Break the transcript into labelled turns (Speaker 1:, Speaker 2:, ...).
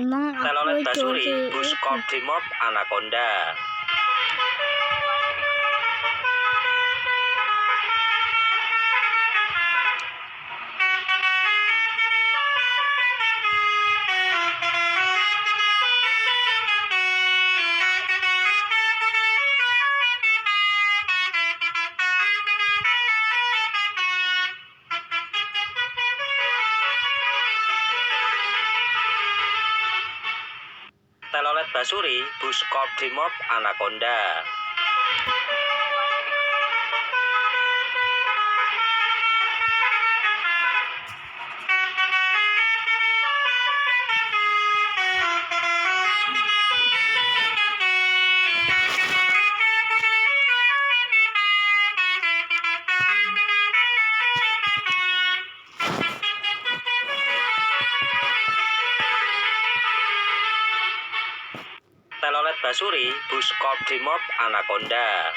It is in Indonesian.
Speaker 1: Emang
Speaker 2: Telolet
Speaker 1: aku
Speaker 2: Basuri,
Speaker 1: George
Speaker 2: Buskop Brimob, Anaconda. Telolet Basuri, Buskop Brimob, Anaconda. Telolet Basuri, Buskop Brimob, Anaconda.